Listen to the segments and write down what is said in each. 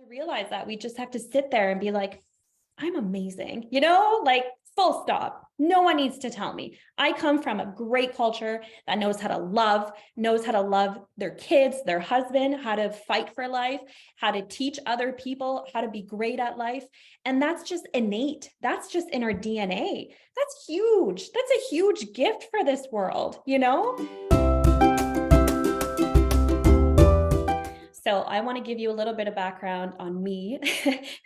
realize that we just have to sit there and be like, I'm amazing, like full stop. No one needs to tell me. I come from a great culture that knows how to love their kids, their husband, how to fight for life, how to teach other people how to be great at life. And that's just innate. That's just in our DNA. That's huge. That's a huge gift for this world. So I want to give you a little bit of background on me.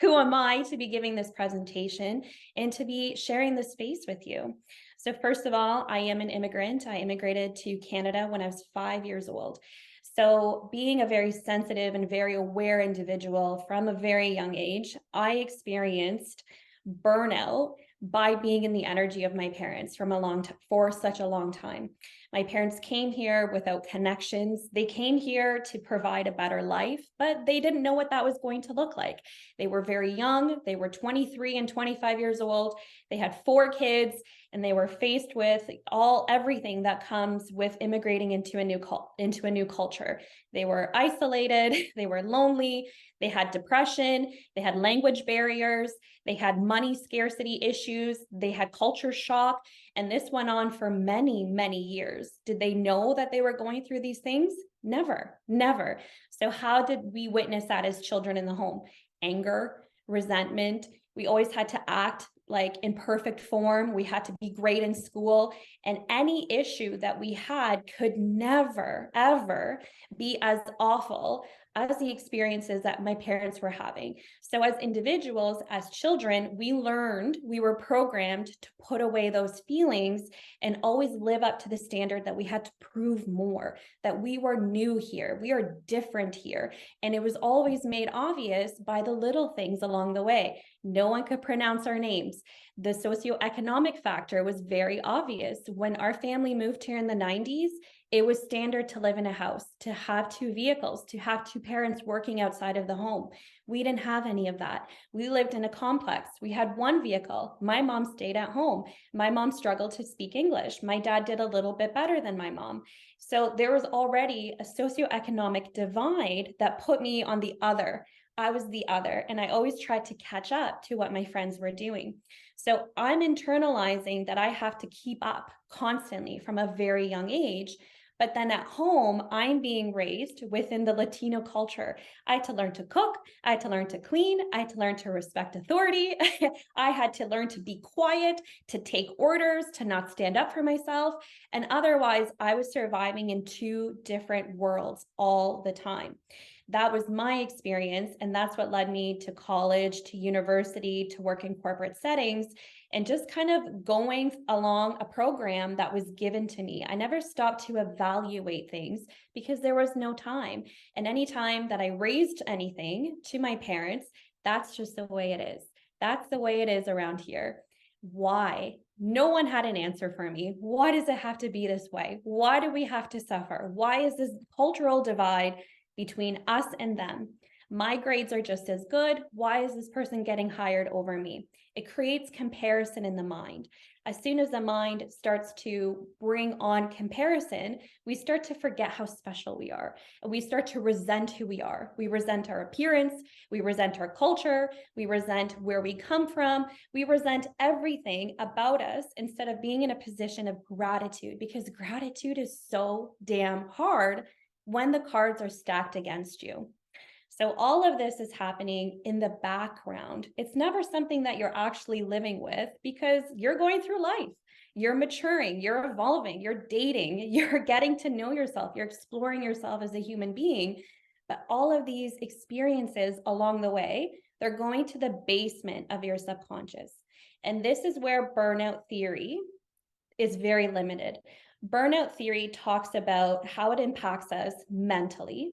Who am I to be giving this presentation and to be sharing this space with you? So first of all, I am an immigrant. I immigrated to Canada when I was 5 years old. So being a very sensitive and very aware individual from a very young age, I experienced burnout by being in the energy of my parents for such a long time. My parents came here without connections. They came here to provide a better life, but they didn't know what that was going to look like. They were very young. They were 23 and 25 years old. They had 4 kids, and they were faced with everything that comes with immigrating into a new culture. They were isolated. They were lonely. They had depression. They had language barriers. They had money scarcity issues. They had culture shock. And this went on for many, many years. Did they know that they were going through these things? Never, never. So how did we witness that as children in the home? Anger, resentment. We always had to act like in perfect form. We had to be great in school. And any issue that we had could never, ever be as awful as the experiences that my parents were having. So as individuals, as children, we were programmed to put away those feelings and always live up to the standard that we had to prove more, that we were new here, we are different here. And it was always made obvious by the little things along the way. No one could pronounce our names. The socioeconomic factor was very obvious. When our family moved here in the 90s, it was standard to live in a house, to have 2 vehicles, to have 2 parents working outside of the home. We didn't have any of that. We lived in a complex. We had 1 vehicle. My mom stayed at home. My mom struggled to speak English. My dad did a little bit better than my mom. So there was already a socioeconomic divide that put me on the other. I was the other, and I always tried to catch up to what my friends were doing. So I'm internalizing that I have to keep up constantly from a very young age. But then at home, I'm being raised within the Latino culture. I had to learn to cook. I had to learn to clean. I had to learn to respect authority. I had to learn to be quiet, to take orders, to not stand up for myself. And otherwise, I was surviving in 2 different worlds all the time. That was my experience. And that's what led me to college, to university, to work in corporate settings, and just kind of going along a program that was given to me. I never stopped to evaluate things because there was no time. And anytime that I raised anything to my parents, that's just the way it is. That's the way it is around here. Why? No one had an answer for me. Why does it have to be this way? Why do we have to suffer? Why is this cultural divide between us and them? My grades are just as good. Why is this person getting hired over me? It creates comparison in the mind. As soon as the mind starts to bring on comparison, we start to forget how special we are. And we start to resent who we are. We resent our appearance. We resent our culture. We resent where we come from. We resent everything about us instead of being in a position of gratitude, because gratitude is so damn hard when the cards are stacked against you. So all of this is happening in the background. It's never something that you're actually living with because you're going through life. You're maturing, you're evolving, you're dating, you're getting to know yourself, you're exploring yourself as a human being. But all of these experiences along the way, they're going to the basement of your subconscious. And this is where burnout theory is very limited. Burnout theory talks about how it impacts us mentally,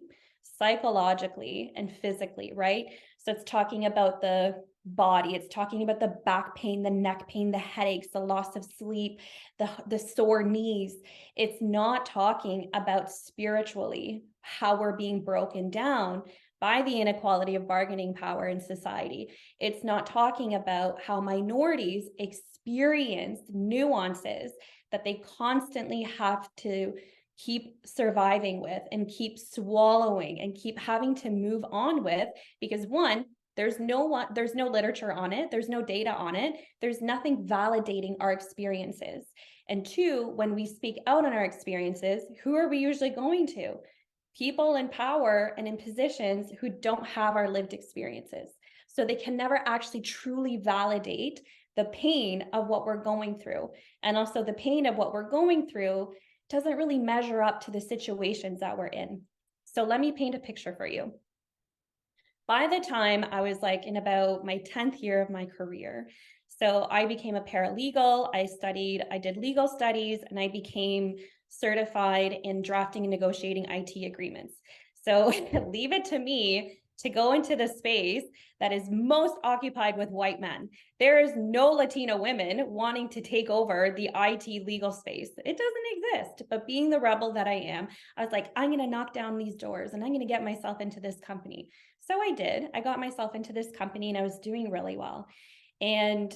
psychologically, and physically, right? So it's talking about the body, it's talking about the back pain, the neck pain, the headaches, the loss of sleep, the sore knees. It's not talking about spiritually how we're being broken down by the inequality of bargaining power in society. It's not talking about how minorities experience nuances that they constantly have to keep surviving with and keep swallowing and keep having to move on with, because one, there's no literature on it, there's no data on it, there's nothing validating our experiences. And two, when we speak out on our experiences, who are we usually going to? People in power and in positions who don't have our lived experiences. So they can never actually truly validate the pain of what we're going through. And also the pain of what we're going through doesn't really measure up to the situations that we're in. So let me paint a picture for you. By the time I was like in about my 10th year of my career, so I became a paralegal, I did legal studies, and I became certified in drafting and negotiating IT agreements. So leave it to me to go into the space that is most occupied with white men. There is no Latina women wanting to take over the IT legal space. It doesn't exist. But being the rebel that I am, I was like, I'm going to knock down these doors and I'm going to get myself into this company. So I did. I got myself into this company and I was doing really well. And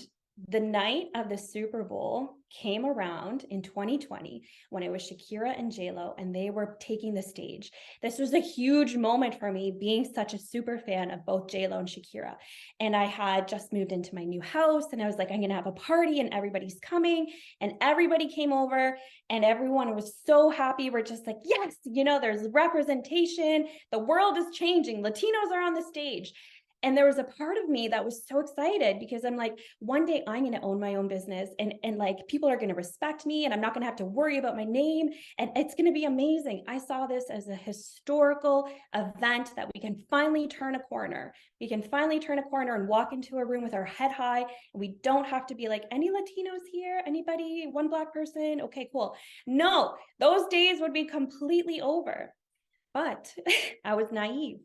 the night of the Super Bowl came around in 2020 when it was Shakira and J-Lo and they were taking the stage. This was a huge moment for me, being such a super fan of both J-Lo and Shakira. And I had just moved into my new house and I was like, I'm going to have a party and everybody's coming. And everybody came over and everyone was so happy. We're just like, yes, there's representation. The world is changing. Latinos are on the stage. And there was a part of me that was so excited because I'm like, one day I'm going to own my own business and like people are going to respect me and I'm not going to have to worry about my name. And it's going to be amazing. I saw this as a historical event that we can finally turn a corner. We can finally turn a corner and walk into a room with our head high. And we don't have to be like, any Latinos here? Anybody? One Black person? Okay, cool. No, those days would be completely over. But I was naive.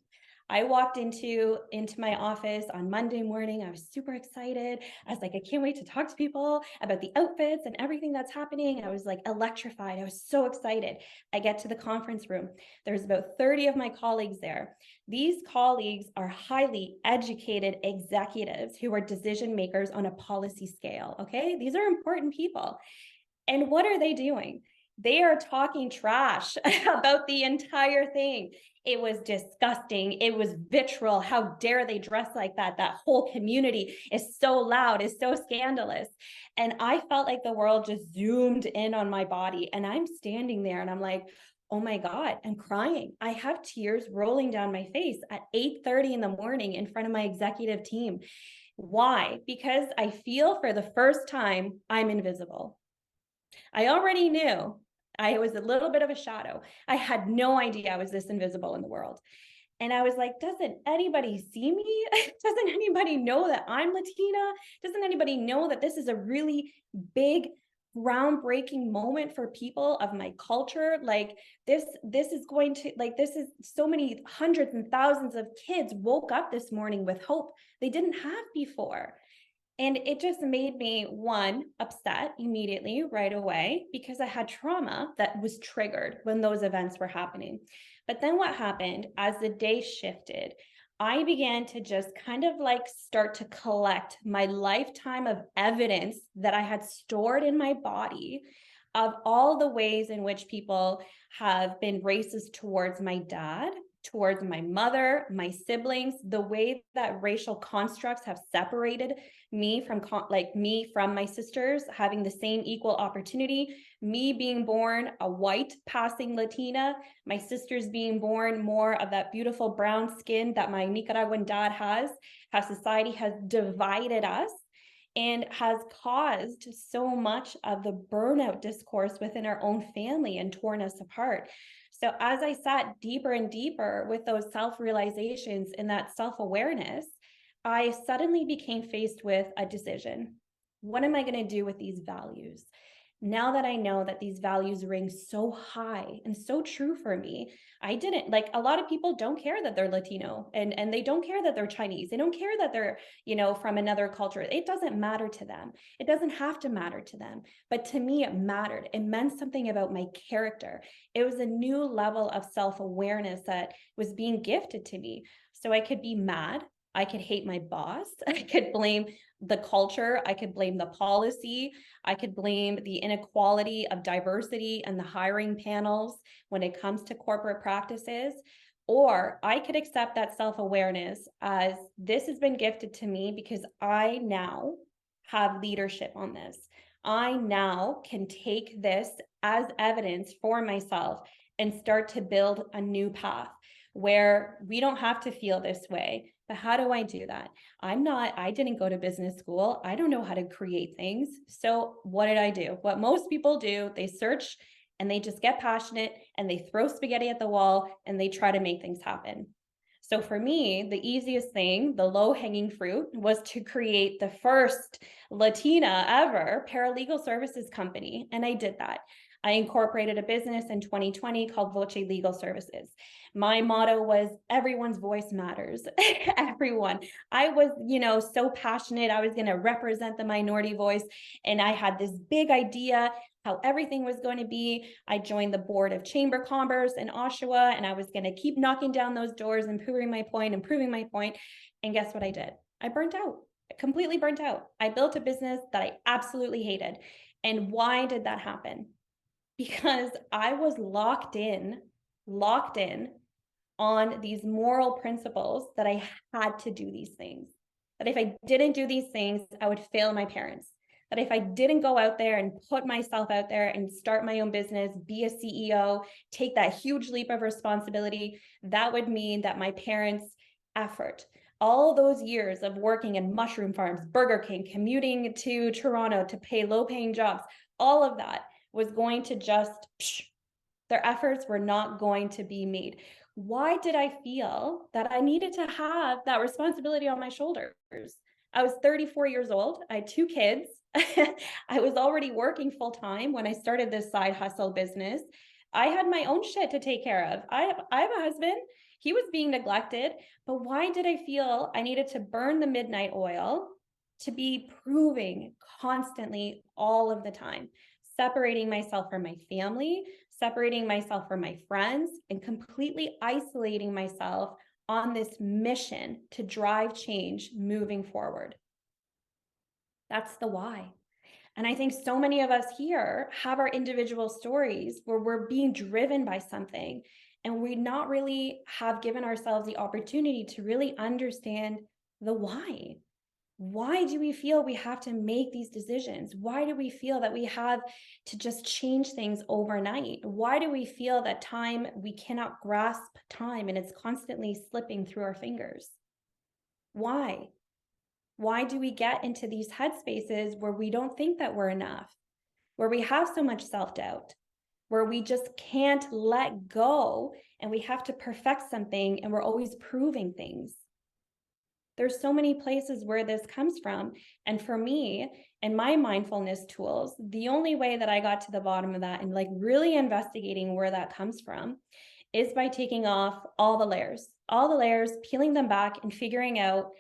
I walked into my office on Monday morning. I was super excited. I was like, I can't wait to talk to people about the outfits and everything that's happening. I was like electrified. I was so excited. I get to the conference room. There's about 30 of my colleagues there. These colleagues are highly educated executives who are decision makers on a policy scale. Okay, these are important people. And what are they doing? They are talking trash about the entire thing. It was disgusting. It was vitriol. How dare they dress like that? That whole community is so loud, is so scandalous. And I felt like the world just zoomed in on my body. And I'm standing there and I'm like, oh my God, I'm crying. I have tears rolling down my face at 8:30 in the morning in front of my executive team. Why? Because I feel for the first time I'm invisible. I already knew I was a little bit of a shadow. I had no idea I was this invisible in the world. And I was like, doesn't anybody see me? Doesn't anybody know that I'm Latina? Doesn't anybody know that this is a really big, groundbreaking moment for people of my culture? Like this is going to, like, this is so many hundreds and thousands of kids woke up this morning with hope they didn't have before. And it just made me, one, upset immediately right away because I had trauma that was triggered when those events were happening. But then what happened as the day shifted, I began to just kind of like start to collect my lifetime of evidence that I had stored in my body of all the ways in which people have been racist towards my dad, towards my mother, my siblings, the way that racial constructs have separated me from my sisters having the same equal opportunity, me being born a white passing Latina, my sisters being born more of that beautiful brown skin that my Nicaraguan dad has, how society has divided us and has caused so much of the burnout discourse within our own family and torn us apart. So as I sat deeper and deeper with those self-realizations and that self-awareness, I suddenly became faced with a decision. What am I going to do with these values? Now that I know that these values ring so high and so true for me, I didn't, like, a lot of people don't care that they're Latino and they don't care that they're Chinese. They don't care that they're, from another culture. It doesn't matter to them. It doesn't have to matter to them. But to me, it mattered. It meant something about my character. It was a new level of self-awareness that was being gifted to me. So I could be mad. I could hate my boss. I could blame the culture. I could blame the policy. I could blame the inequality of diversity and the hiring panels when it comes to corporate practices. Or I could accept that self-awareness as this has been gifted to me because I now have leadership on this. I now can take this as evidence for myself and start to build a new path where we don't have to feel this way. But how do I do that? I didn't go to business school. I don't know how to create things. So what did I do? What most people do, they search and they just get passionate and they throw spaghetti at the wall and they try to make things happen. So for me, the easiest thing, the low-hanging fruit, was to create the first Latina ever paralegal services company. And I did that. I incorporated a business in 2020 called Voce Legal Services. My motto was everyone's voice matters. Everyone. I was, so passionate. I was going to represent the minority voice. And I had this big idea how everything was going to be. I joined the board of Chamber Commerce in Oshawa, and I was going to keep knocking down those doors and proving my point. And guess what I did? I burnt out, completely burnt out. I built a business that I absolutely hated. And why did that happen? Because I was locked in on these moral principles that I had to do these things. That if I didn't do these things, I would fail my parents. That if I didn't go out there and put myself out there and start my own business, be a CEO, take that huge leap of responsibility, that would mean that my parents' effort, all those years of working in mushroom farms, Burger King, commuting to Toronto to pay low-paying jobs, all of that was going to just, their efforts were not going to be made. Why did I feel that I needed to have that responsibility on my shoulders? I was 34 years old. I had 2 kids. I was already working full time when I started this side hustle business. I had my own shit to take care of. I have a husband. He was being neglected. But why did I feel I needed to burn the midnight oil to be proving constantly all of the time, separating myself from my family, separating myself from my friends, and completely isolating myself on this mission to drive change moving forward? That's the why. And I think so many of us here have our individual stories where we're being driven by something and we not really have given ourselves the opportunity to really understand the why. Why do we feel we have to make these decisions? Why do we feel that we have to just change things overnight? Why do we feel that we cannot grasp time and it's constantly slipping through our fingers? Why? Why do we get into these headspaces where we don't think that we're enough, where we have so much self-doubt, where we just can't let go and we have to perfect something and we're always proving things? There's so many places where this comes from. And for me and my mindfulness tools, the only way that I got to the bottom of that and really investigating where that comes from is by taking off all the layers, peeling them back and figuring out,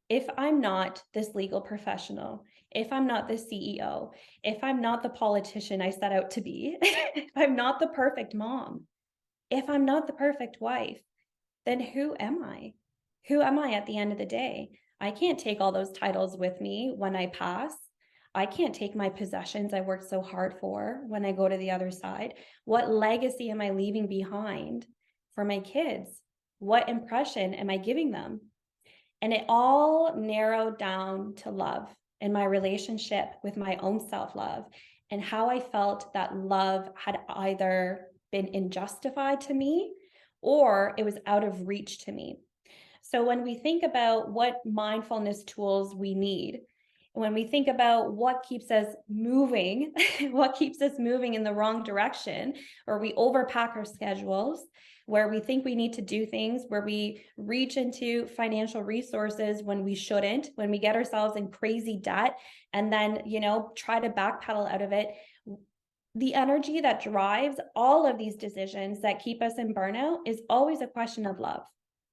if I'm not this legal professional, if I'm not the CEO, if I'm not the politician I set out to be, if I'm not the perfect mom, if I'm not the perfect wife, then who am I? Who am I at the end of the day? I can't take all those titles with me when I pass. I can't take my possessions I worked so hard for when I go to the other side. What legacy am I leaving behind for my kids? What impression am I giving them? And it all narrowed down to love and my relationship with my own self-love and how I felt that love had either been unjustified to me or it was out of reach to me. So when we think about what mindfulness tools we need, when we think about what keeps us moving, what keeps us moving in the wrong direction, or we overpack our schedules, where we think we need to do things, where we reach into financial resources when we shouldn't, when we get ourselves in crazy debt and then, try to backpedal out of it. The energy that drives all of these decisions that keep us in burnout is always a question of love.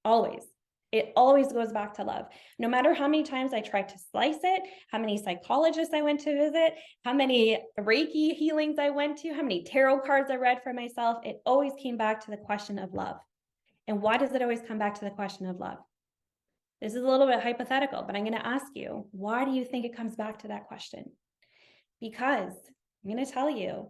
Always. It always goes back to love. No matter how many times I tried to slice it, how many psychologists I went to visit, how many Reiki healings I went to, how many tarot cards I read for myself, it always came back to the question of love. And why does it always come back to the question of love? This is a little bit hypothetical, but I'm going to ask you, why do you think it comes back to that question? Because I'm going to tell you,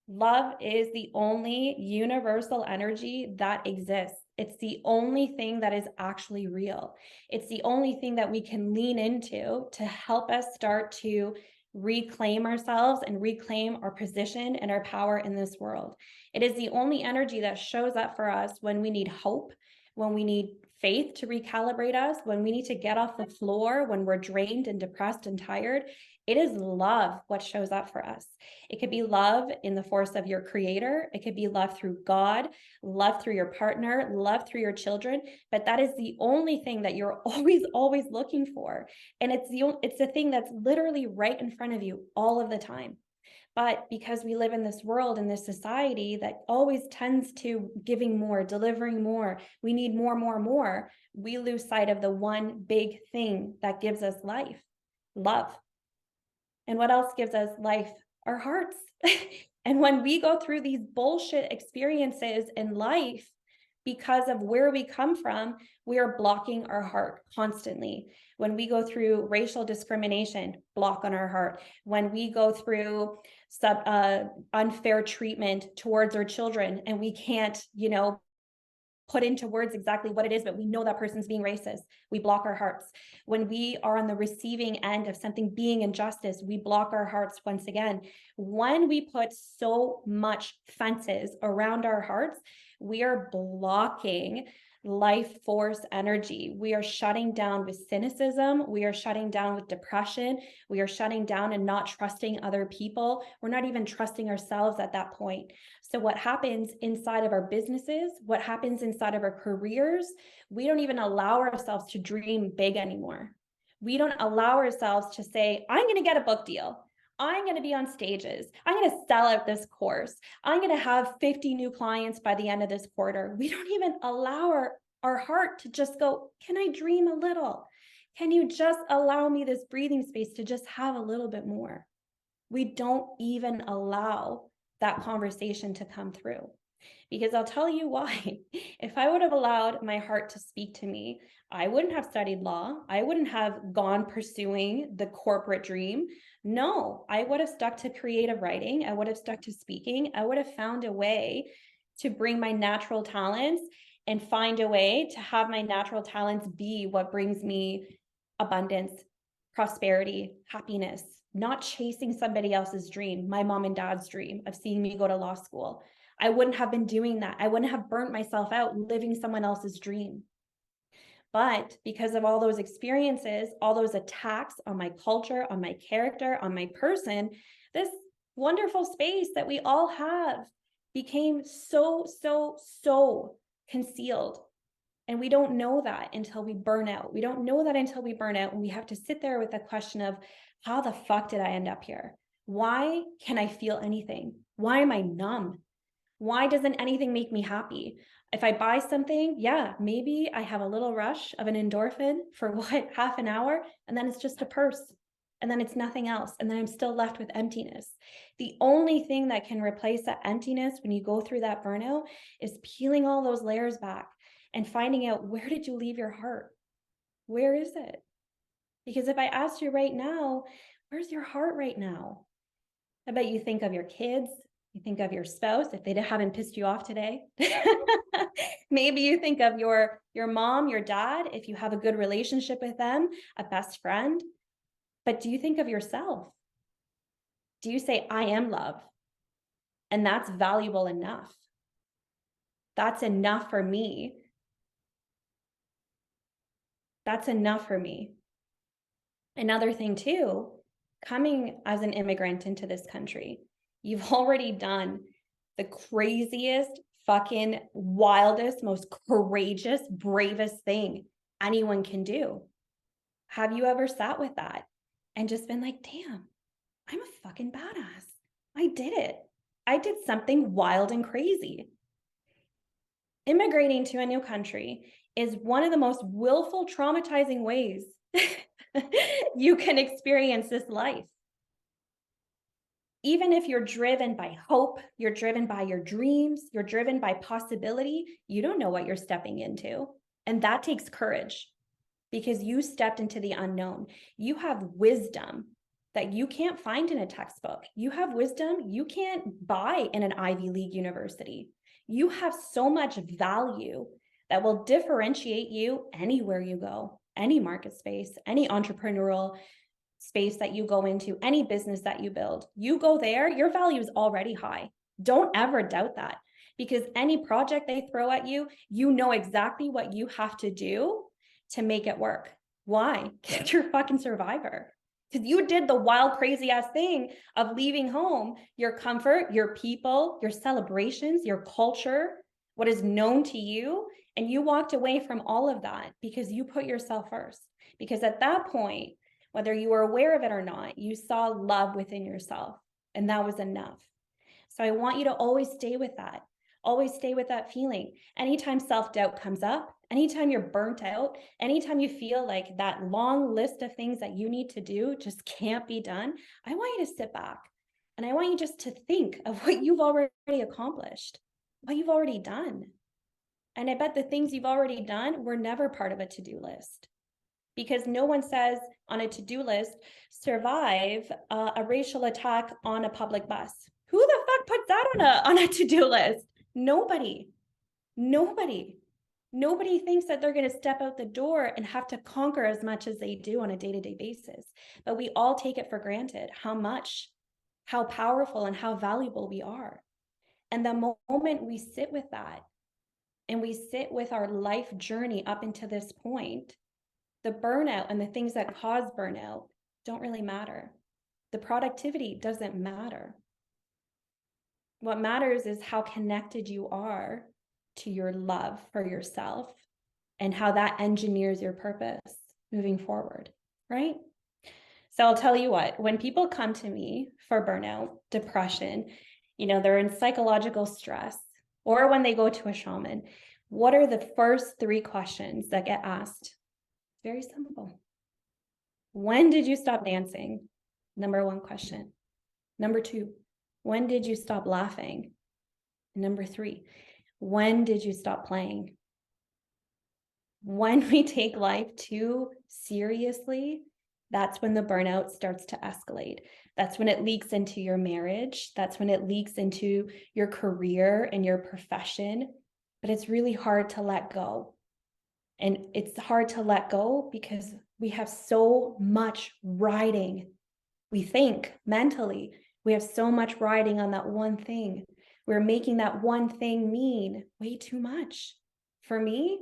love is the only universal energy that exists. It's the only thing that is actually real. It's the only thing that we can lean into to help us start to reclaim ourselves and reclaim our position and our power in this world. It is the only energy that shows up for us when we need hope, when we need faith to recalibrate us, when we need to get off the floor, when we're drained and depressed and tired. It is love what shows up for us. It could be love in the force of your creator. It could be love through God, love through your partner, love through your children. But that is the only thing that you're always looking for. And it's the thing that's literally right in front of you all of the time. But because we live in this world, in this society that always tends to giving more, delivering more, we need more, more, we lose sight of the one big thing that gives us life, love. And what else gives us life? Our hearts. And when we go through these bullshit experiences in life, because of where we come from, we are blocking our heart constantly. When we go through racial discrimination, block on our heart. When we go through unfair treatment towards our children and we can't, put into words exactly what it is, but we know that person's being racist, we block our hearts. When we are on the receiving end of something being injustice, we block our hearts once again. When we put so much fences around our hearts, we are blocking life force energy. We are shutting down with cynicism. We are shutting down with depression. We are shutting down and not trusting other people. We're not even trusting ourselves at that point. So what happens inside of our businesses, what happens inside of our careers, we don't even allow ourselves to dream big anymore. We don't allow ourselves to say, I'm going to get a book deal. I'm going to be on stages. I'm going to sell out this course. I'm going to have 50 new clients by the end of this quarter. We don't even allow our heart to just go, can I dream a little? Can you just allow me this breathing space to just have a little bit more? We don't even allow that conversation to come through. Because I'll tell you why. If I would have allowed my heart to speak to me, I wouldn't have studied law. I wouldn't have gone pursuing the corporate dream. No, I would have stuck to creative writing. I would have stuck to speaking. I would have found a way to bring my natural talents and find a way to have my natural talents be what brings me abundance, prosperity, happiness, not chasing somebody else's dream, my mom and dad's dream of seeing me go to law school. I wouldn't have been doing that. I wouldn't have burnt myself out living someone else's dream. But because of all those experiences, all those attacks on my culture, on my character, on my person, this wonderful space that we all have became so concealed. And we don't know that until we burn out. We don't know that until we burn out. And we have to sit there with the question of, how the fuck did I end up here? Why can I feel anything? Why am I numb? Why doesn't anything make me happy? If I buy something, yeah, maybe I have a little rush of an endorphin for what, half an hour, and then it's just a purse, and then it's nothing else, and then I'm still left with emptiness. The only thing that can replace that emptiness when you go through that burnout is peeling all those layers back and finding out, where did you leave your heart? Where is it? Because if I asked you right now, where's your heart right now? I bet you think of your kids, you think of your spouse, if they haven't pissed you off today. Maybe you think of your mom, your dad, if you have a good relationship with them, a best friend. But do you think of yourself? Do you say, I am love? And that's valuable enough. That's enough for me. That's enough for me. Another thing too, coming as an immigrant into this country, you've already done the craziest, fucking wildest, most courageous, bravest thing anyone can do. Have you ever sat with that and just been like, damn, I'm a fucking badass. I did it. I did something wild and crazy. Immigrating to a new country is one of the most willful, traumatizing ways you can experience this life. Even if you're driven by hope, you're driven by your dreams, you're driven by possibility, you don't know what you're stepping into. And that takes courage. because you stepped into the unknown. You have wisdom that you can't find in a textbook. You have wisdom you can't buy in an Ivy League university. You have so much value that will differentiate you anywhere you go, any market space, any entrepreneurial space that you go into, any business that you build. You go there, your value is already high. Don't ever doubt that, because any project they throw at you, you know exactly what you have to do to make it work. Why? Because you're a fucking survivor. Because you did the wild, crazy ass thing of leaving home, your comfort, your people, your celebrations, your culture, what is known to you. And you walked away from all of that because you put yourself first. Because at that point, whether you were aware of it or not, you saw love within yourself, and that was enough. So I want you to always stay with that. Always stay with that feeling. Anytime self-doubt comes up, anytime you're burnt out, anytime you feel like that long list of things that you need to do just can't be done, I want you to sit back and I want you just to think of what you've already accomplished, what you've already done. And I bet the things you've already done were never part of a to-do list, because no one says on a to-do list, survive a racial attack on a public bus. Who the fuck puts that on a to-do list? Nobody thinks that they're going to step out the door and have to conquer as much as they do on a day-to-day basis. But we all take it for granted how powerful and how valuable we are. And the moment we sit with that and we sit with our life journey up until this point, the burnout and the things that cause burnout don't really matter. The productivity doesn't matter. What matters is how connected you are to your love for yourself and how that engineers your purpose moving forward, right? So I'll tell you what, when people come to me for burnout, depression, they're in psychological stress, or when they go to a shaman, what are the first 3 questions that get asked? Very simple. When did you stop dancing? Number 1 question. Number 2, when did you stop laughing? Number 3, when did you stop playing? When we take life too seriously, that's when the burnout starts to escalate. That's when it leaks into your marriage. That's when it leaks into your career and your profession. But it's really hard to let go. And it's hard to let go because we have so much riding. We think mentally, we have so much riding on that one thing. We're making that one thing mean way too much. For me,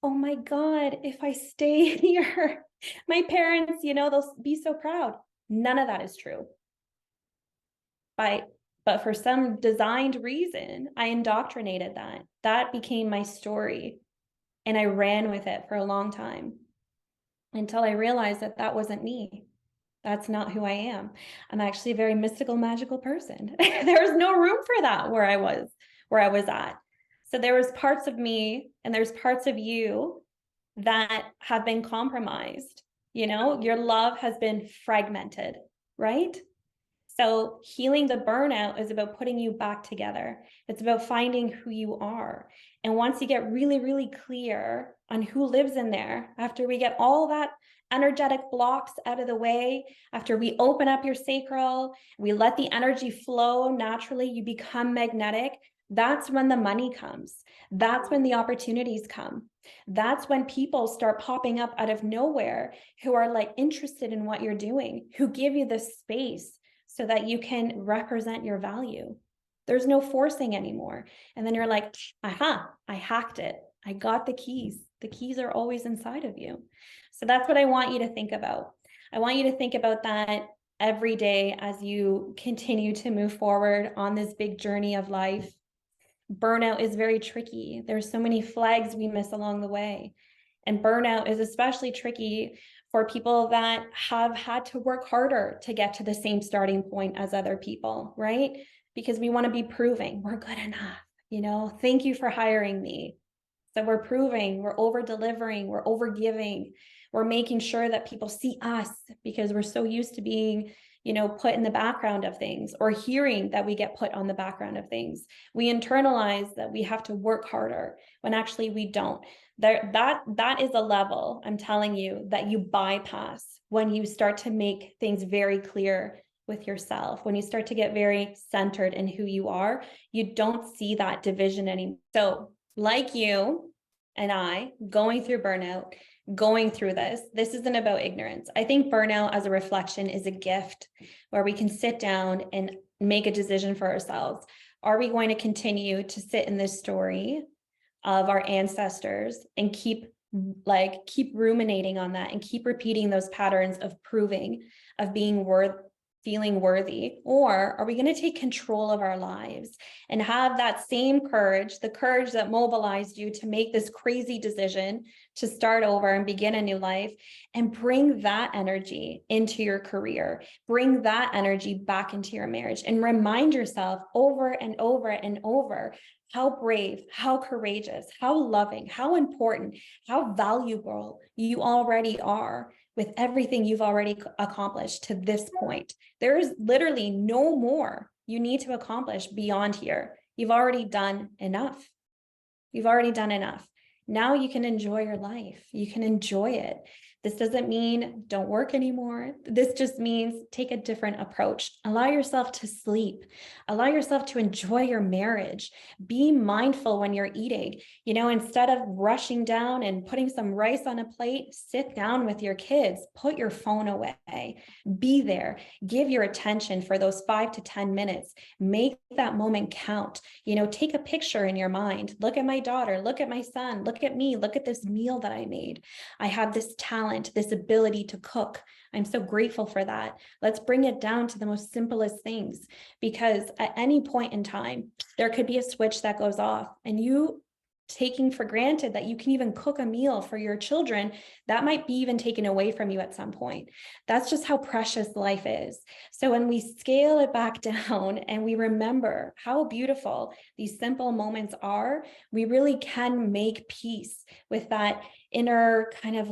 oh my God, if I stay here, my parents, they'll be so proud. None of that is true. But for some designed reason, I indoctrinated that. That became my story. And I ran with it for a long time until I realized that that wasn't me. That's not who I am. I'm actually a very mystical, magical person. There was no room for that where I was at. So there was parts of me and there's parts of you that have been compromised. Your love has been fragmented, right? So healing the burnout is about putting you back together. It's about finding who you are. And once you get really, really clear on who lives in there, after we get all that energetic blocks out of the way, after we open up your sacral, we let the energy flow naturally, you become magnetic. That's when the money comes. That's when the opportunities come. That's when people start popping up out of nowhere who are interested in what you're doing, who give you the space so that you can represent your value. There's no forcing anymore. And then you're like, aha, I hacked it. I got the keys. The keys are always inside of you. So that's what I want you to think about. I want you to think about that every day as you continue to move forward on this big journey of life. Burnout is very tricky. There's so many flags we miss along the way. And burnout is especially tricky for people that have had to work harder to get to the same starting point as other people, right? Because we want to be proving we're good enough, thank you for hiring me. So we're proving, we're over delivering, we're over giving, we're making sure that people see us because we're so used to being, put in the background of things, or hearing that we get put on the background of things. We internalize that we have to work harder when actually we don't. That is a level, I'm telling you, that you bypass when you start to make things very clear with yourself. When you start to get very centered in who you are, you don't see that division anymore. So like you and I going through burnout, going through this isn't about ignorance. I think burnout as a reflection is a gift where we can sit down and make a decision for ourselves. Are we going to continue to sit in this story of our ancestors and keep ruminating on that and keep repeating those patterns of proving, of being feeling worthy? Or are we going to take control of our lives and have that same courage, the courage that mobilized you to make this crazy decision to start over and begin a new life, and bring that energy into your career, bring that energy back into your marriage, and remind yourself over and over and over how brave, how courageous, how loving, how important, how valuable you already are with everything you've already accomplished to this point. There is literally no more you need to accomplish beyond here. You've already done enough. You've already done enough. Now you can enjoy your life. You can enjoy it. This doesn't mean don't work anymore. This just means take a different approach. Allow yourself to sleep. Allow yourself to enjoy your marriage. Be mindful when you're eating. Instead of rushing down and putting some rice on a plate, sit down with your kids. Put your phone away. Be there. Give your attention for those 5 to 10 minutes. Make that moment count. Take a picture in your mind. Look at my daughter. Look at my son. Look at me. Look at this meal that I made. I have this talent, this ability to cook. I'm so grateful for that. Let's bring it down to the most simplest things, because at any point in time, there could be a switch that goes off, and you taking for granted that you can even cook a meal for your children, that might be even taken away from you at some point. That's just how precious life is. So when we scale it back down and we remember how beautiful these simple moments are, we really can make peace with that inner kind of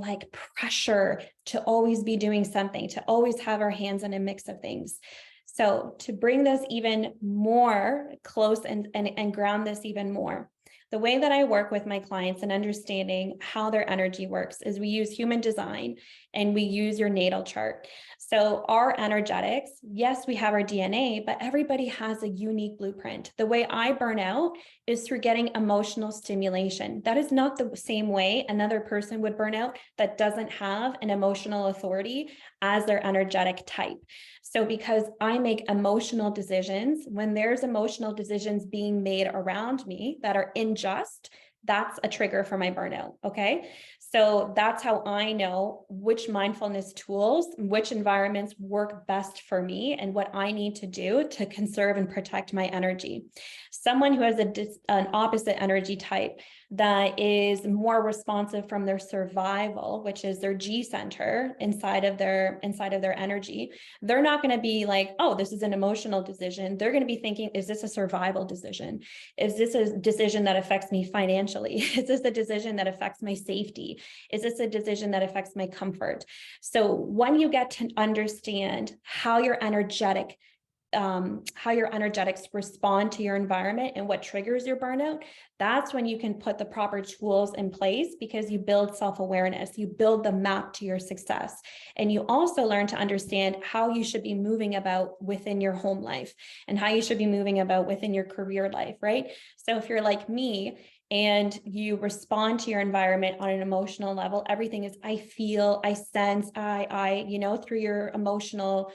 pressure to always be doing something, to always have our hands in a mix of things. So to bring this even more close and ground this even more, the way that I work with my clients and understanding how their energy works is we use human design and we use your natal chart. So our energetics, yes, we have our DNA, but everybody has a unique blueprint. The way I burn out is through getting emotional stimulation. That is not the same way another person would burn out that doesn't have an emotional authority as their energetic type. So because I make emotional decisions, when there's emotional decisions being made around me that are unjust, that's a trigger for my burnout, okay? So that's how I know which mindfulness tools, which environments work best for me and what I need to do to conserve and protect my energy. Someone who has an opposite energy type that is more responsive from their survival, which is their G center inside of their energy, they're not going to be like, oh, this is an emotional decision. They're going to be thinking, is this a survival decision? Is this a decision that affects me financially? Is this a decision that affects my safety? Is this a decision that affects my comfort? So when you get to understand how your energetics respond to your environment and what triggers your burnout, that's when you can put the proper tools in place, because you build self-awareness, you build the map to your success. And you also learn to understand how you should be moving about within your home life and how you should be moving about within your career life, right? So if you're like me and you respond to your environment on an emotional level, everything is I feel, I sense, through your emotional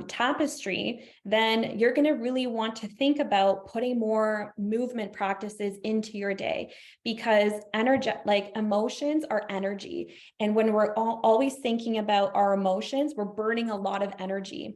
tapestry, then you're going to really want to think about putting more movement practices into your day, because emotions are energy. And when we're always thinking about our emotions, we're burning a lot of energy.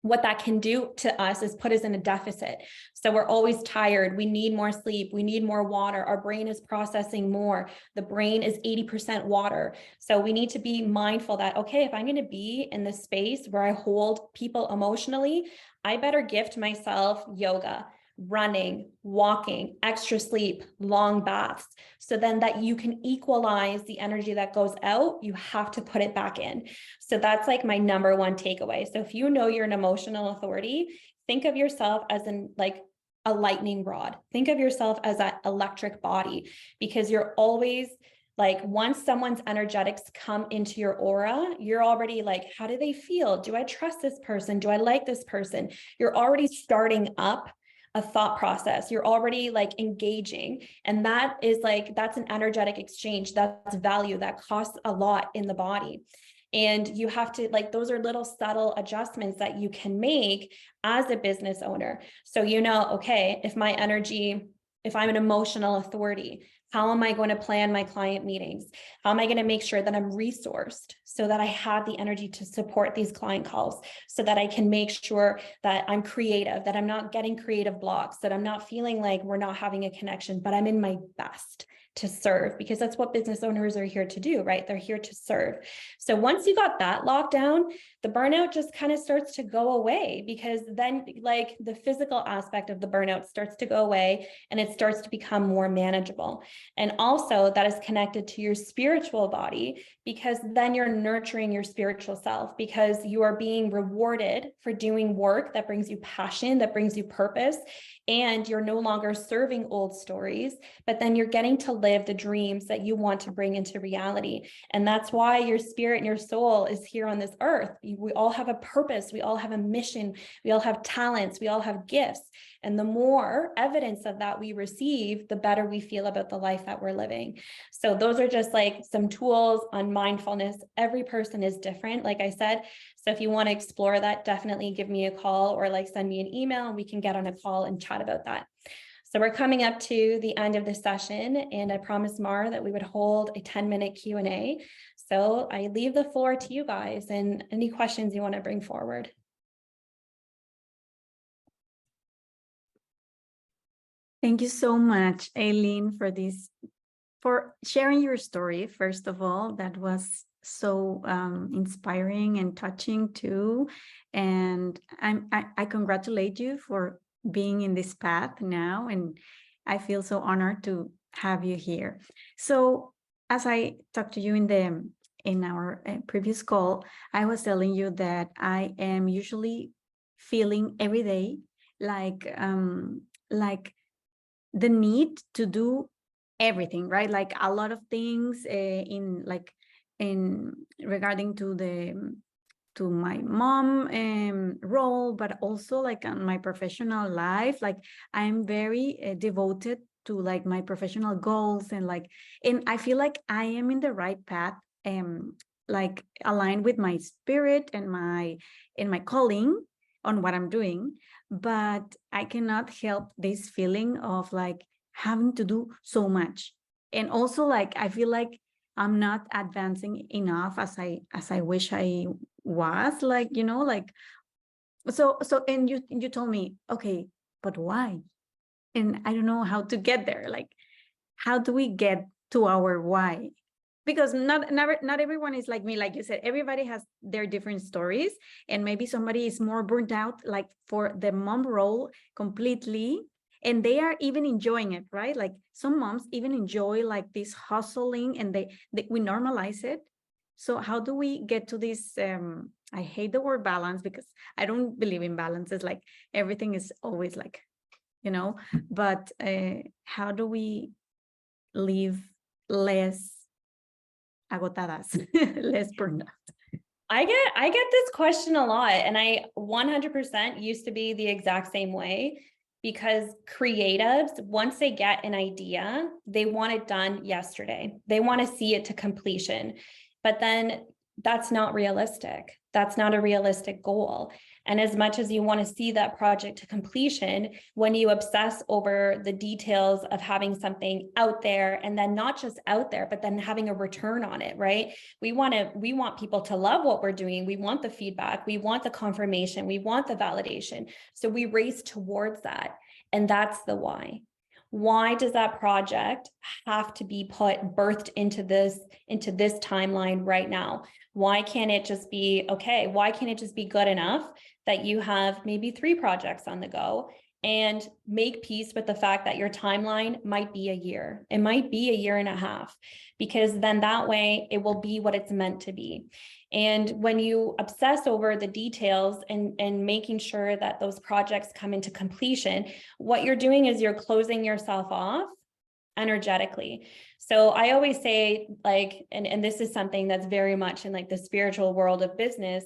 What that can do to us is put us in a deficit. So we're always tired. We need more sleep. We need more water. Our brain is processing more. The brain is 80% water. So we need to be mindful that, okay, if I'm going to be in this space where I hold people emotionally, I better gift myself yoga, running, walking, extra sleep, long baths. So then that you can equalize the energy that goes out, you have to put it back in. So that's like my number one takeaway. So if you know you're an emotional authority, think of yourself as a lightning rod. Think of yourself as that electric body, because you're always like, once someone's energetics come into your aura, you're already like, how do they feel? Do I trust this person? Do I like this person? You're already starting up a thought process. You're already like engaging. And that is like, that's an energetic exchange. That's value that costs a lot in the body. And you have to, like, those are little subtle adjustments that you can make as a business owner. So, okay, if I'm an emotional authority, how am I going to plan my client meetings? How am I going to make sure that I'm resourced so that I have the energy to support these client calls, so that I can make sure that I'm creative, that I'm not getting creative blocks, that I'm not feeling like we're not having a connection, but I'm in my best to serve, because that's what business owners are here to do, right? They're here to serve. So once you got that locked down, the burnout just kind of starts to go away, because then like the physical aspect of the burnout starts to go away and it starts to become more manageable. And also that is connected to your spiritual body, because then you're nurturing your spiritual self, because you are being rewarded for doing work that brings you passion, that brings you purpose. And you're no longer serving old stories, but then you're getting to live the dreams that you want to bring into reality. And that's why your spirit and your soul is here on this earth. We all have a purpose. We all have a mission. We all have talents. We all have gifts. And the more evidence of that we receive, the better we feel about the life that we're living. So those are just like some tools on mindfulness. Every person is different, like I said. So if you want to explore that, definitely give me a call or like send me an email and we can get on a call and chat about that. So we're coming up to the end of the session, and I promised Mar that we would hold a 10-minute Q&A. So I leave the floor to you guys and any questions you want to bring forward. Thank you so much, Eilyn, for sharing your story. First of all, that was so inspiring and touching too. And I congratulate you for being in this path now. And I feel so honored to have you here. So as I talked to you in our previous call, I was telling you that I am usually feeling every day like the need to do everything, right? Like a lot of things in regarding to my mom role, but also like on my professional life. Like I'm very devoted to like my professional goals, and I feel like I am in the right path, like aligned with my spirit and my calling on what I'm doing. But I cannot help this feeling of like having to do so much. And also like, I feel like I'm not advancing enough as I wish I was, like, so, and you told me, okay, but why? And I don't know how to get there. Like, how do we get to our why? Because not everyone is like me. Like you said, everybody has their different stories, and maybe somebody is more burnt out, like for the mom role completely, and they are even enjoying it, right? Like some moms even enjoy like this hustling, and we normalize it. So how do we get to this? I hate the word balance, because I don't believe in balance. It's like everything is always like, but how do we live less agotadas, less burnout? I get this question a lot, and I 100% used to be the exact same way, because creatives, once they get an idea, they want it done yesterday. They want to see it to completion, but then that's not realistic. That's not a realistic goal. And as much as you want to see that project to completion, when you obsess over the details of having something out there, and then not just out there, but then having a return on it, right? We want people to love what we're doing. We want the feedback. We want the confirmation. We want the validation. So we race towards that. And that's the why. Why does that project have to be birthed into this timeline right now? Why can't it just be, okay, why can't it just be good enough that you have maybe 3 projects on the go, and make peace with the fact that your timeline might be a year. It might be a year and a half, because then that way it will be what it's meant to be. And when you obsess over the details and making sure that those projects come into completion, what you're doing is you're closing yourself off energetically. So I always say, like, and this is something that's very much in like the spiritual world of business,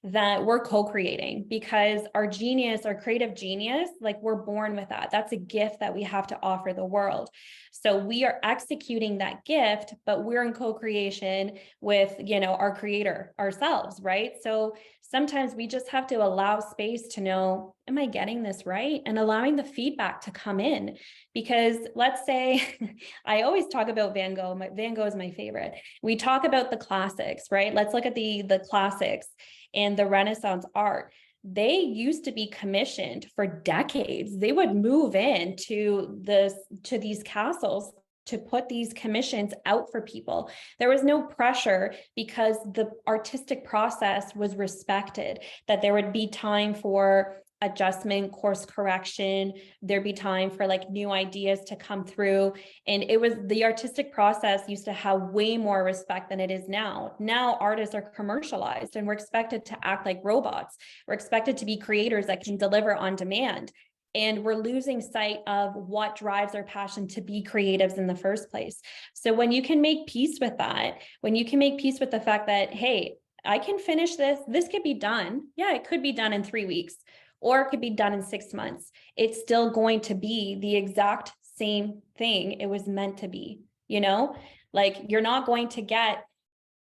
that we're co-creating, because our genius, our creative genius, like we're born with that. That's a gift that we have to offer the world. So we are executing that gift, but we're in co-creation with, you know, our creator ourselves, right? So sometimes we just have to allow space to know, am I getting this right? And allowing the feedback to come in. Because let's say, I always talk about Van Gogh. Van Gogh is my favorite. We talk about the classics, right? Let's look at the classics and the Renaissance art. They used to be commissioned for decades. They would move in to these castles to put these commissions out for people. There was no pressure because the artistic process was respected, that there would be time for adjustment, course correction, there'd be time for like new ideas to come through. And it was, the artistic process used to have way more respect than it is now. Now artists are commercialized and we're expected to act like robots. We're expected to be creators that can deliver on demand. And we're losing sight of what drives our passion to be creatives in the first place. So when you can make peace with that, when you can make peace with the fact that, hey, I can finish this could be done. Yeah, it could be done in 3 weeks, or it could be done in 6 months. It's still going to be the exact same thing it was meant to be, you know? Like, you're not going to get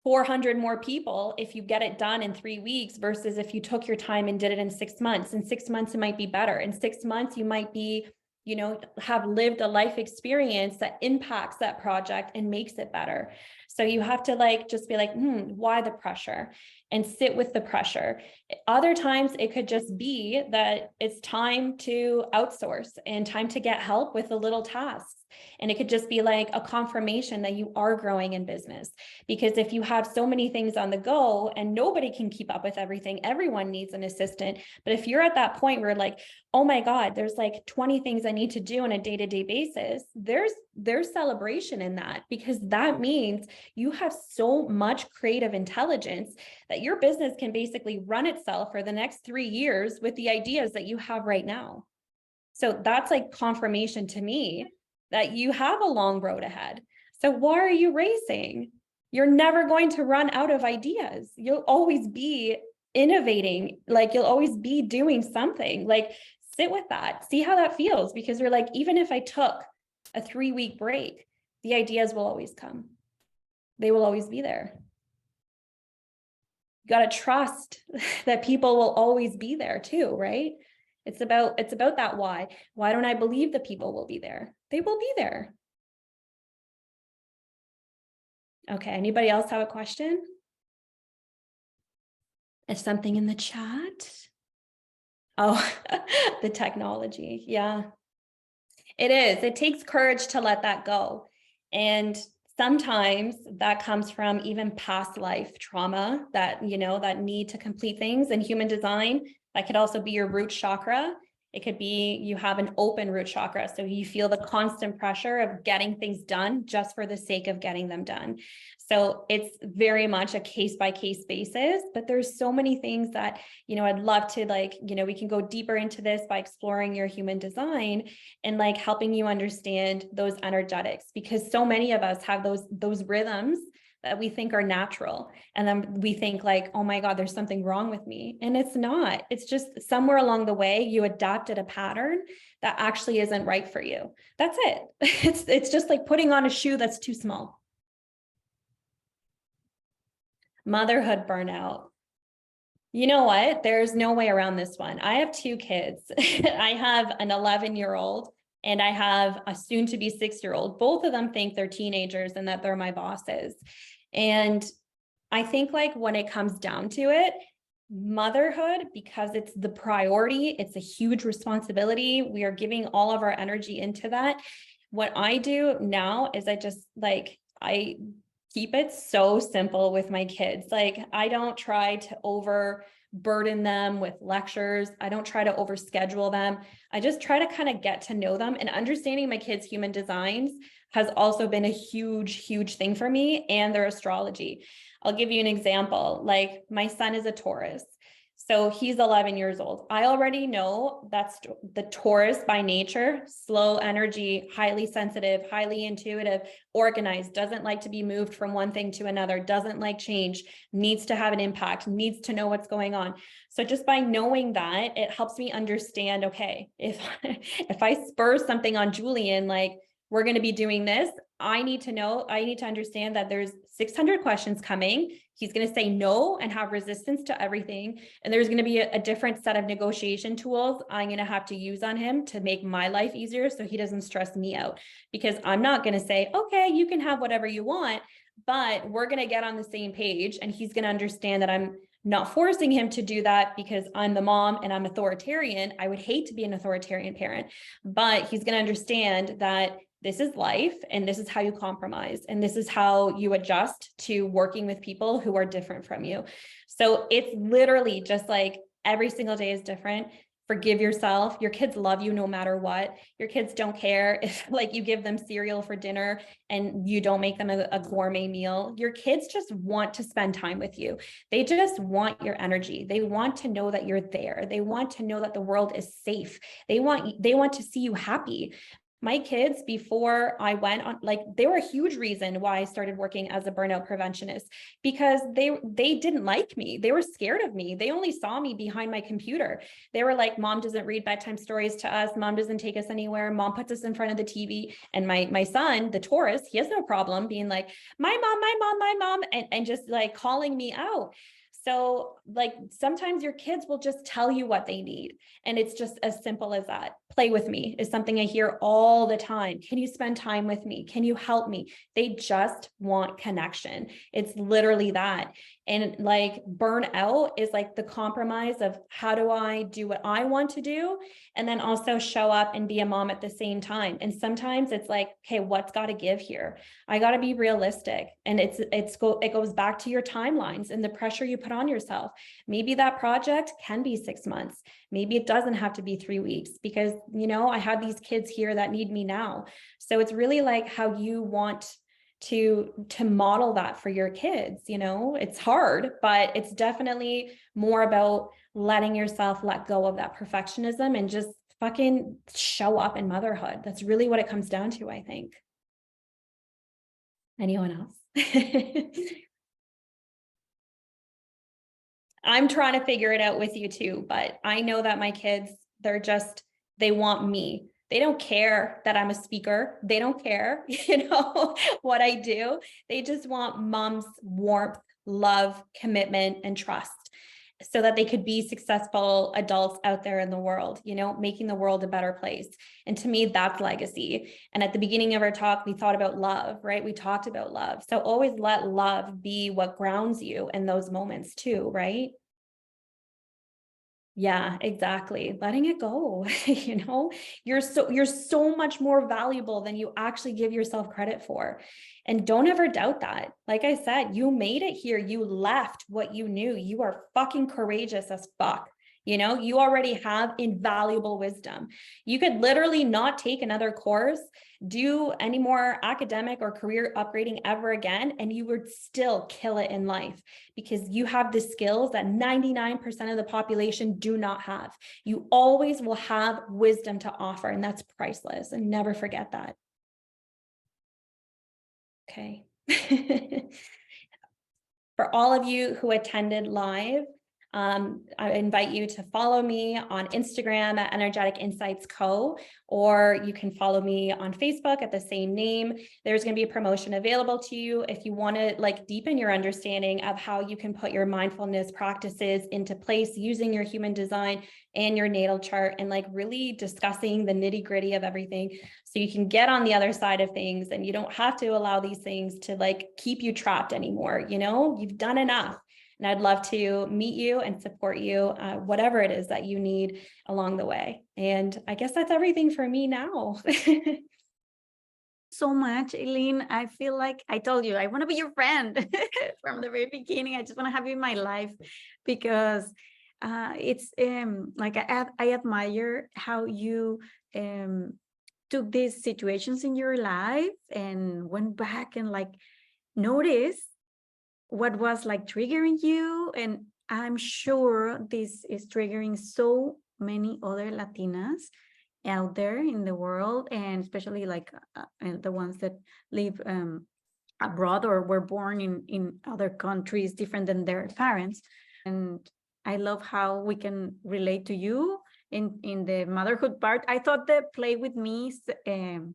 400 more people if you get it done in 3 weeks versus if you took your time and did it in 6 months. In 6 months, it might be better. In 6 months, you might be, you know, have lived a life experience that impacts that project and makes it better. So you have to like, just be like, why the pressure? And sit with the pressure. Other times it could just be that it's time to outsource and time to get help with the little tasks. And it could just be like a confirmation that you are growing in business. Because if you have so many things on the go and nobody can keep up with everything, everyone needs an assistant. But if you're at that point where like, oh my God, there's like 20 things I need to do on a day-to-day basis, there's celebration in that, because that means you have so much creative intelligence that your business can basically run itself for the next 3 years with the ideas that you have right now. So that's like confirmation to me that you have a long road ahead. So why are you racing? You're never going to run out of ideas. You'll always be innovating. Like, you'll always be doing something. Like, sit with that, see how that feels, because you're like, even if I took a 3-week break, the ideas will always come. They will always be there. You got to trust that people will always be there too, right? It's about that why. Why don't I believe the people will be there? They will be there. Okay, anybody else have a question? Is something in the chat? Oh, the technology. Yeah, it is. It takes courage to let that go. And sometimes that comes from even past life trauma, that, you know, that need to complete things in human design. That could also be your root chakra. It could be you have an open root chakra, so you feel the constant pressure of getting things done just for the sake of getting them done. So it's very much a case-by-case basis, but there's so many things that, you know, I'd love to, like, you know, we can go deeper into this by exploring your human design and like helping you understand those energetics, because so many of us have those rhythms that we think are natural. And then we think like, oh my God, there's something wrong with me. And it's not. It's just somewhere along the way, you adopted a pattern that actually isn't right for you. That's it. It's just like putting on a shoe that's too small. Motherhood burnout. You know what? There's no way around this one. I have 2 kids. I have an 11-year-old and I have a soon to be 6-year-old. Both of them think they're teenagers and that they're my bosses. And I think like when it comes down to it, motherhood, because it's the priority, it's a huge responsibility. We are giving all of our energy into that. What I do now is I just like, I keep it so simple with my kids. Like, I don't try to overburden them with lectures. I don't try to overschedule them. I just try to kind of get to know them, and understanding my kids' human designs has also been a huge, huge thing for me, and their astrology. I'll give you an example. Like, my son is a Taurus. So he's 11 years old. I already know that's the Taurus by nature, slow energy, highly sensitive, highly intuitive, organized, doesn't like to be moved from one thing to another, doesn't like change, needs to have an impact, needs to know what's going on. So just by knowing that, it helps me understand, okay, if I spur something on Julian, like, we're going to be doing this, I need to understand that there's 600 questions coming. He's going to say no and have resistance to everything. And there's going to be a different set of negotiation tools I'm going to have to use on him to make my life easier, so he doesn't stress me out. Because I'm not going to say, okay, you can have whatever you want, but we're going to get on the same page, and he's going to understand that I'm not forcing him to do that because I'm the mom and I'm authoritarian. I would hate to be an authoritarian parent, but he's going to understand that this is life, and this is how you compromise, and this is how you adjust to working with people who are different from you. So it's literally just like every single day is different. Forgive yourself. Your kids love you no matter what. Your kids don't care if, like, you give them cereal for dinner and you don't make them a gourmet meal. Your kids just want to spend time with you. They just want your energy. They want to know that you're there. They want to know that the world is safe. They want to see you happy. My kids, before I went on, like, they were a huge reason why I started working as a burnout preventionist, because they didn't like me. They were scared of me. They only saw me behind my computer. They were like, Mom doesn't read bedtime stories to us. Mom doesn't take us anywhere. Mom puts us in front of the TV. And my son, the Taurus, he has no problem being like, my mom, and just like calling me out. So, like, sometimes your kids will just tell you what they need. And it's just as simple as that. Play with me is something I hear all the time. Can you spend time with me? Can you help me? They just want connection. It's literally that. And like, burnout is like the compromise of, how do I do what I want to do, and then also show up and be a mom at the same time. And sometimes it's like, okay, what's got to give here? I got to be realistic. And it goes back to your timelines and the pressure you put on yourself. Maybe that project can be 6 months. Maybe it doesn't have to be 3 weeks, because, I have these kids here that need me now. So it's really like how you want to model that for your kids. It's hard, but it's definitely more about letting yourself let go of that perfectionism and just fucking show up in motherhood. That's really what it comes down to, I think. Anyone else? I'm trying to figure it out with you too, but I know that my kids, they want me. They don't care that I'm a speaker. They don't care, what I do. They just want mom's warmth, love, commitment, and trust, so that they could be successful adults out there in the world, making the world a better place. And to me, that's legacy. And at the beginning of our talk, we thought about love, right? We talked about love. So always let love be what grounds you in those moments too, right? Yeah, exactly. Letting it go. You're so much more valuable than you actually give yourself credit for. And don't ever doubt that. Like I said, you made it here. You left what you knew. You are fucking courageous as fuck. You already have invaluable wisdom. You could literally not take another course, do any more academic or career upgrading ever again, and you would still kill it in life, because you have the skills that 99% of the population do not have. You always will have wisdom to offer, and that's priceless. And never forget that. Okay. For all of you who attended live, I invite you to follow me on Instagram at Energetic Insights Co, or you can follow me on Facebook at the same name. There's going to be a promotion available to you if you want to deepen your understanding of how you can put your mindfulness practices into place using your human design and your natal chart, and really discussing the nitty-gritty of everything, so you can get on the other side of things and you don't have to allow these things to keep you trapped anymore. You've done enough. And I'd love to meet you and support you, whatever it is that you need along the way. And I guess that's everything for me now. so much, Eilyn. I feel like I told you I want to be your friend from the very beginning. I just want to have you in my life because it's like I admire how you took these situations in your life and went back and like noticed what was like triggering you. And I'm sure this is triggering so many other Latinas out there in the world, and especially like the ones that live abroad or were born in other countries different than their parents. And I love how we can relate to you in the motherhood part. I thought the play with me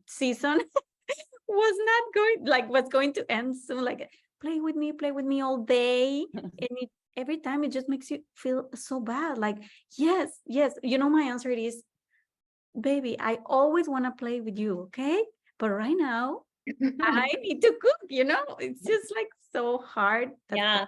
season was going to end soon, like play with me all day. And every time it just makes you feel so bad, like yes, my answer is, baby, I always want to play with you, okay, but right now I need to cook. It's just like so hard. Yeah.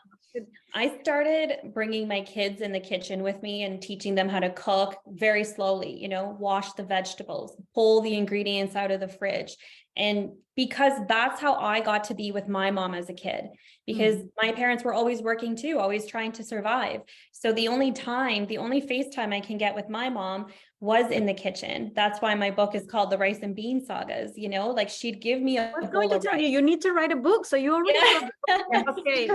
I started bringing my kids in the kitchen with me and teaching them how to cook very slowly, wash the vegetables, pull the ingredients out of the fridge. And because that's how I got to be with my mom as a kid, because my parents were always working too, always trying to survive. So the only FaceTime I can get with my mom was in the kitchen. That's why my book is called The Rice and Bean Sagas, like she'd give me I a was going bowl to of tell rice. you need to write a book, so you already have a book. Yeah. Okay,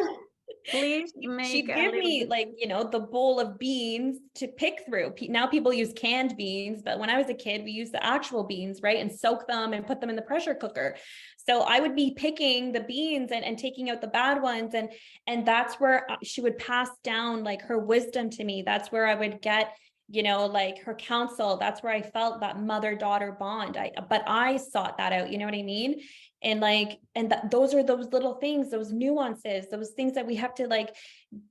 please make She'd a give little me bit. the bowl of beans to pick through. Now people use canned beans, but when I was a kid, we used the actual beans, right? And soak them and put them in the pressure cooker. So I would be picking the beans and taking out the bad ones. And that's where she would pass down like her wisdom to me. That's where I would get like her counsel. That's where I felt that mother-daughter bond. But I sought that out, you know what I mean? And those are those little things, those nuances, those things that we have to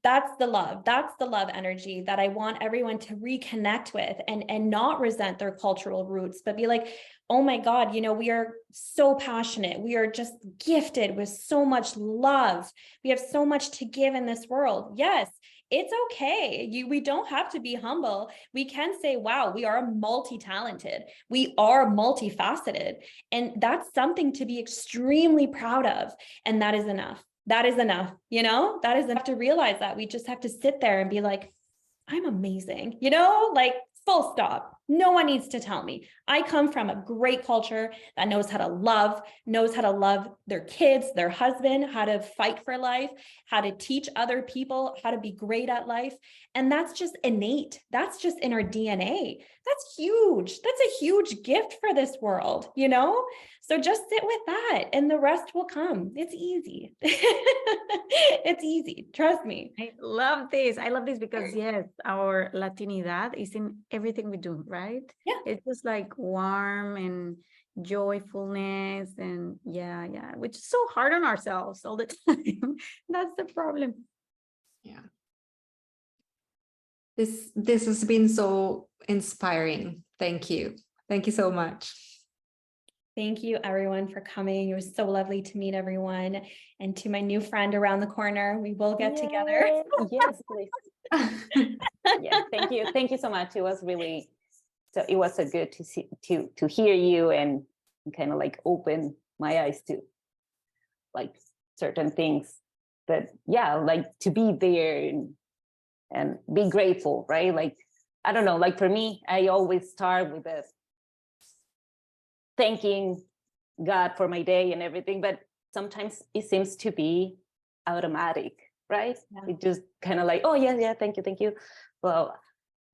that's the love energy that I want everyone to reconnect with and not resent their cultural roots, but be like, oh my God, we are so passionate. We are just gifted with so much love. We have so much to give in this world. Yes, it's okay. We don't have to be humble. We can say, wow, we are multi-talented. We are multifaceted. And that's something to be extremely proud of. And that is enough. That is enough. That is enough to realize that. We just have to sit there and be like, I'm amazing, like full stop. No one needs to tell me. I come from a great culture that knows how to love their kids, their husband, how to fight for life, how to teach other people how to be great at life. And that's just innate. That's just in our DNA. That's huge. That's a huge gift for this world, So just sit with that and the rest will come. It's easy. It's easy. Trust me. I love this. I love this because yes, our Latinidad is in everything we do, right? Yeah. It's just like warm and joyfulness and yeah, which is so hard on ourselves all the time. That's the problem. Yeah. This has been so inspiring. Thank you. Thank you so much. Thank you, everyone, for coming. It was so lovely to meet everyone. And to my new friend around the corner, we will get together. Yes, please. Yeah, thank you. Thank you so much. It was so good to see to hear you and kind of like open my eyes to like certain things that like to be there and be grateful, right? Like, I don't know, like for me, I always start with a thanking God for my day and everything, but sometimes it seems to be automatic, right? Yeah. It just kind of like, oh yeah, thank you. Well,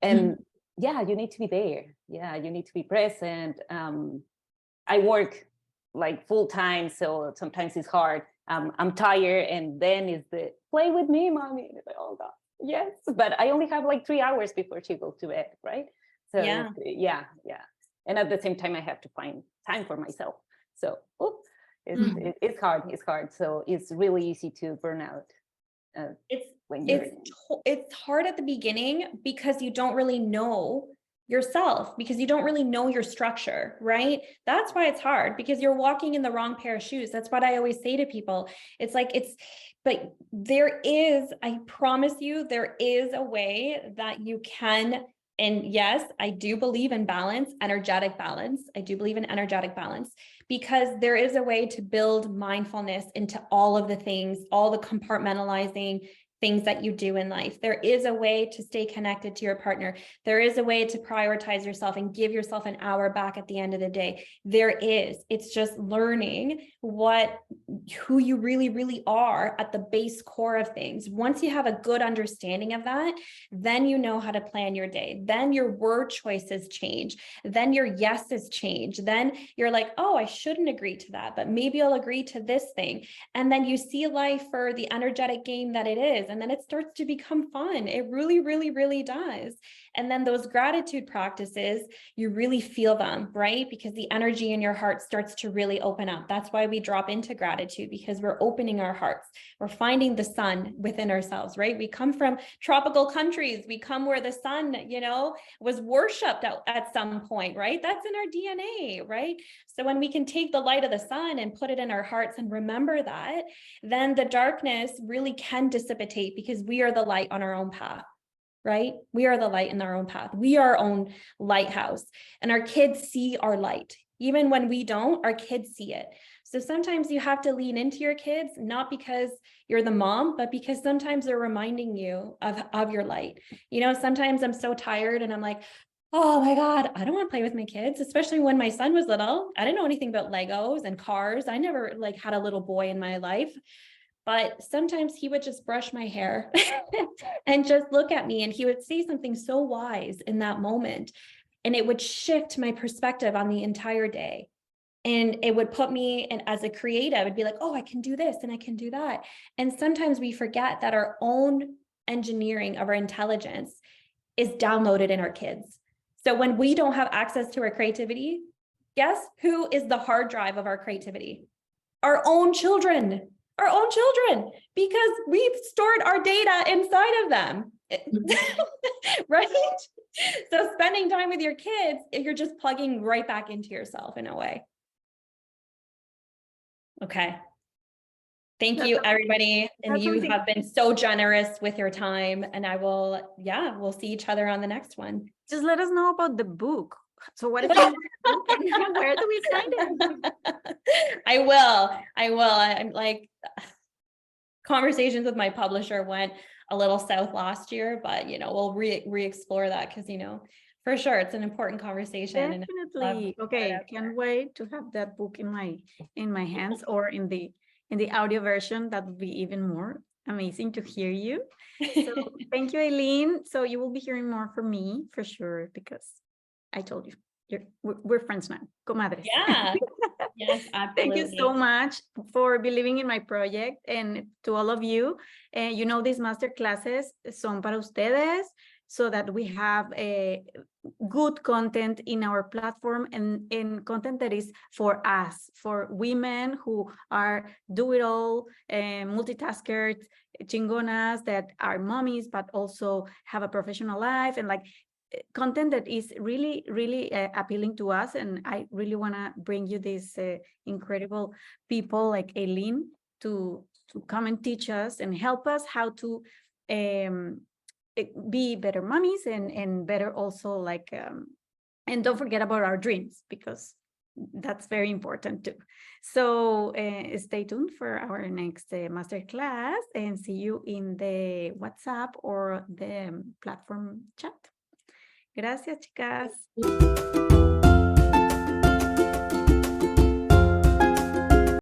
and you need to be there. Yeah, you need to be present. I work like full time, so sometimes it's hard. I'm tired, and then it's the play with me, mommy. And it's like, oh God, yes, but I only have like 3 hours before she goes to bed, right? So yeah. And at the same time, I have to find time for myself. So it's hard. It's hard. So it's really easy to burn out. It's hard at the beginning because you don't really know yourself, because you don't really know your structure, right? That's why it's hard, because you're walking in the wrong pair of shoes. That's what I always say to people. But I promise you, there is a way that you can And yes, I do believe in balance, energetic balance. I do believe in energetic balance because there is a way to build mindfulness into all of the things, all the compartmentalizing things that you do in life. There is a way to stay connected to your partner. There is a way to prioritize yourself and give yourself an hour back at the end of the day. There is. It's just learning who you really, really are at the base core of things. Once you have a good understanding of that, then you know how to plan your day. Then your word choices change. Then your yeses change. Then you're like, oh, I shouldn't agree to that, but maybe I'll agree to this thing. And then you see life for the energetic game that it is. And then it starts to become fun. It really, really, really does. And then those gratitude practices, you really feel them, right? Because the energy in your heart starts to really open up. That's why we drop into gratitude, because we're opening our hearts. We're finding the sun within ourselves, right? We come from tropical countries. We come where the sun, was worshipped at some point, right? That's in our DNA, right? So when we can take the light of the sun and put it in our hearts and remember that, then the darkness really can dissipate because we are the light on our own path, right? We are the light in our own path. We are our own lighthouse, and our kids see our light. Even when we don't, our kids see it. So sometimes you have to lean into your kids, not because you're the mom, but because sometimes they're reminding you of your light. Sometimes I'm so tired and I'm like, oh my God, I don't want to play with my kids, especially when my son was little. I didn't know anything about Legos and cars. I never had a little boy in my life. But sometimes he would just brush my hair and just look at me, and he would say something so wise in that moment. And it would shift my perspective on the entire day. And it would put me in as a creative, it'd be like, oh, I can do this and I can do that. And sometimes we forget that our own engineering of our intelligence is downloaded in our kids. So when we don't have access to our creativity, guess who is the hard drive of our creativity? Our own children. Because we've stored our data inside of them, right? So spending time with your kids, you're just plugging right back into yourself in a way. Okay. Thank you, everybody. And you have been so generous with your time, and we'll see each other on the next one. Just let us know about the book. So what if where do we find it? I will. I'm like, conversations with my publisher went a little south last year, but we'll re-explore that because for sure it's an important conversation. Definitely. Okay, can't wait to have that book in my hands, or in the audio version. That would be even more amazing to hear you. So thank you, Eilyn. So you will be hearing more from me for sure, because I told you we're friends now, comadres. Yeah. Yes, absolutely. Thank you so much for believing in my project, and to all of you. These master classes son para ustedes, so that we have a good content in our platform, and content that is for us, for women who are do-it-all, multitaskers, chingonas, that are mommies, but also have a professional life, and content that is really, really appealing to us. And I really want to bring you these incredible people like Eilyn to come and teach us and help us how to be better mommies, and better also and don't forget about our dreams, because that's very important too. So stay tuned for our next masterclass, and see you in the WhatsApp or the platform chat. Gracias, chicas.